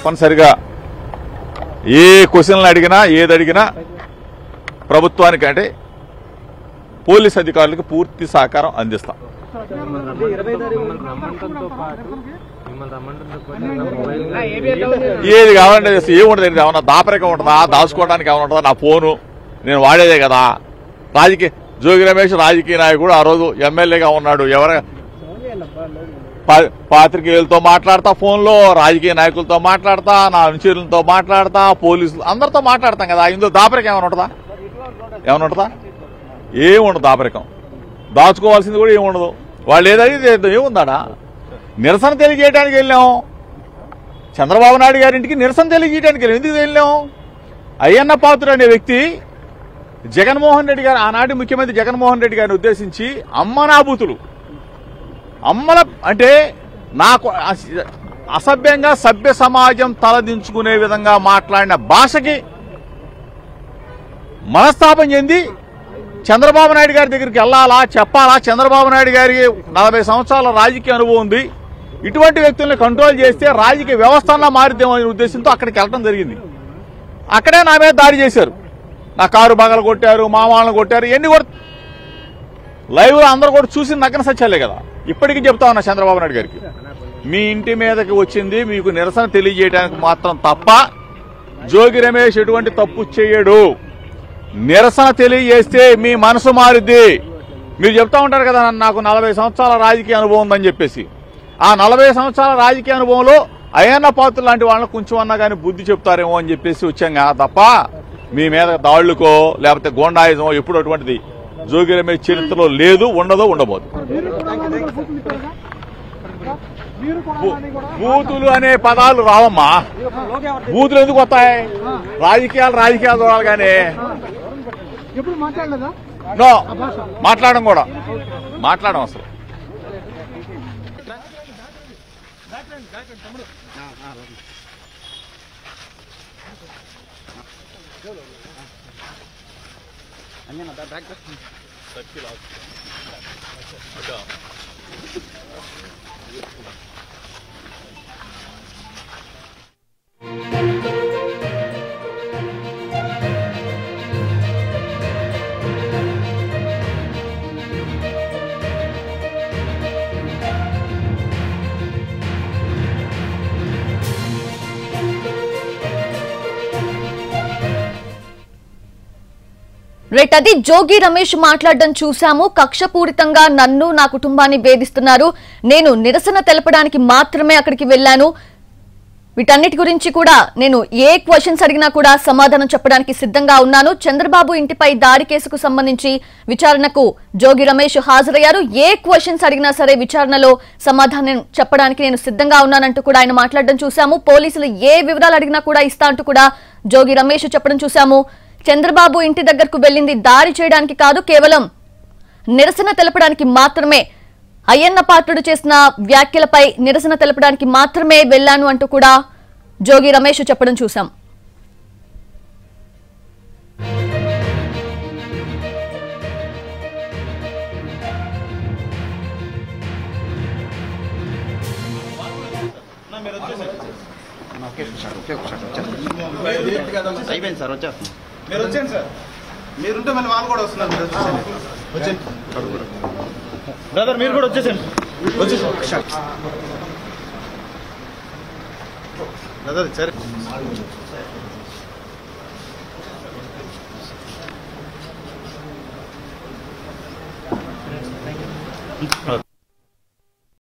తప్పనిసరిగా ఏ క్వశ్చన్లు అడిగినా ఏది అడిగినా ప్రభుత్వానికి అంటే పోలీస్ అధికారులకు పూర్తి సహకారం అందిస్తాం. ఏది కావాలంటే ఏముంటుంది, ఏమన్నా దాపరికం ఉంటుందా, దాచుకోవడానికి ఏమైనా ఉంటుందా? నా ఫోను నేను వాడేదే కదా. జోగి రమేష్ రాజకీయ నాయకుడు, ఆ రోజు ఎమ్మెల్యేగా ఉన్నాడు. పాత్రికేయులతో మాట్లాడతా, ఫోన్లో రాజకీయ నాయకులతో మాట్లాడతా, నా అనుచరులతో మాట్లాడతా, పోలీసులు అందరితో మాట్లాడతాం కదా. ఇందులో దాపరికం ఏమైనా ఉంటుందా? ఏమైనా ఉంటుందా? ఏముండదు. దాపరికం దాచుకోవాల్సింది కూడా ఏముండదు. వాళ్ళు ఏదైతే ఏముందాడా? నిరసన తెలియజేయడానికి వెళ్ళాం. చంద్రబాబు నాయుడు గారింటికి నిరసన తెలియజేయడానికి వెళ్ళాం. ఎందుకు వెళ్ళాం? అయ్యన్న పాత్రుడు అనే వ్యక్తి జగన్మోహన్ రెడ్డి గారు, ఆనాటి ముఖ్యమంత్రి జగన్మోహన్ రెడ్డి గారిని ఉద్దేశించి అమ్మనాబూతులు, అమ్మల అంటే నాకు అసభ్యంగా సభ్య సమాజం తలదించుకునే విధంగా మాట్లాడిన భాషకి మనస్తాపం చెంది చంద్రబాబు నాయుడు గారి దగ్గరికి వెళ్ళాలా, చెప్పాలా? చంద్రబాబు నాయుడు గారికి 40 సంవత్సరాల రాజకీయ అనుభవం ఉంది. ఇటువంటి వ్యక్తుల్ని కంట్రోల్ చేస్తే రాజకీయ వ్యవస్థలా మారిద్దామనే ఉద్దేశంతో అక్కడికి వెళ్ళడం జరిగింది. అక్కడే నా మీద దాడి చేశారు. నా కారు బగలు కొట్టారు, మా వాళ్ళని కొట్టారు. ఎన్ని కూడా లైవ్ లో అందరూ కూడా చూసి నగ్న సత్యాలే కదా. ఇప్పటికీ చెప్తా ఉన్నా చంద్రబాబు నాయుడు గారికి, మీ ఇంటి మీదకి వచ్చింది మీకు నిరసన తెలియజేయడానికి మాత్రం తప్ప జోగి రమేష్ ఎటువంటి తప్పు చేయడు. నిరసన తెలియజేస్తే మీ మనసు మారిద్ది. మీరు చెప్తా ఉంటారు కదా, నాకు 40 సంవత్సరాల రాజకీయ అనుభవం ఉందని చెప్పేసి. ఆ 40 సంవత్సరాల రాజకీయ అనుభవంలో అయ్యన్న పాత్రుడు లాంటి వాళ్ళని కొంచెం అన్నా కానీ బుద్ధి చెప్తారేమో అని చెప్పేసి వచ్చాం తప్ప మీ మీద దాళ్లుకో లేకపోతే గోండాయుధమో ఎప్పుడు అటువంటిది జోగి రమేష్ చరిత్రలో లేదు, ఉండదో, ఉండబోదు. బూతులు అనే పదాలు రావమ్మా. బూతులు ఎందుకు వస్తాయి? రాజకీయాలు చూడాలి కానీ నో మాట్లాడడం కూడా మాట్లాడడం అసలు. రైట్, అది జోగి రమేష్ మాట్లాడడం చూసాము. కక్షపూరితంగా నన్ను, నా కుటుంబాన్ని వేధిస్తున్నారు, నేను నిరసన తెలపడానికి మాత్రమే అక్కడికి వెళ్లాను, వీటన్నిటి గురించి కూడా నేను ఏ క్వశ్చన్స్ అడిగినా కూడా సమాధానం చెప్పడానికి సిద్ధంగా ఉన్నాను. చంద్రబాబు ఇంటిపై దాడి కేసుకు సంబంధించి విచారణకు జోగి రమేష్ హాజరయ్యారు. ఏ క్వశ్చన్స్ అడిగినా సరే విచారణలో సమాధానం చెప్పడానికి నేను సిద్ధంగా ఉన్నానంటూ కూడా ఆయన మాట్లాడడం చూసాము. పోలీసులు ఏ వివరాలు అడిగినా కూడా ఇస్తా అంటూ కూడా జోగి రమేష్ చెప్పడం చూసాము. చంద్రబాబు ఇంటి దగ్గరకు వెళ్లింది దాడి చేయడానికి కాదు, కేవలం నిరసన తెలపడానికి మాత్రమే, అయ్యన్న పాత్రుడు చేసిన వ్యాఖ్యలపై నిరసన తెలపడానికి మాత్రమే వెళ్లాను అంటూ కూడా జోగి రమేష్ చెప్పడం చూసాం. అయిపోయింది సార్, వచ్చేస్తాం. మీరు వచ్చేయండి సార్, మీరుంటే మళ్ళీ వాళ్ళు కూడా వస్తున్నారు. బ్రదర్ మీరు కూడా వచ్చేసండి. బ్రదర్ సరే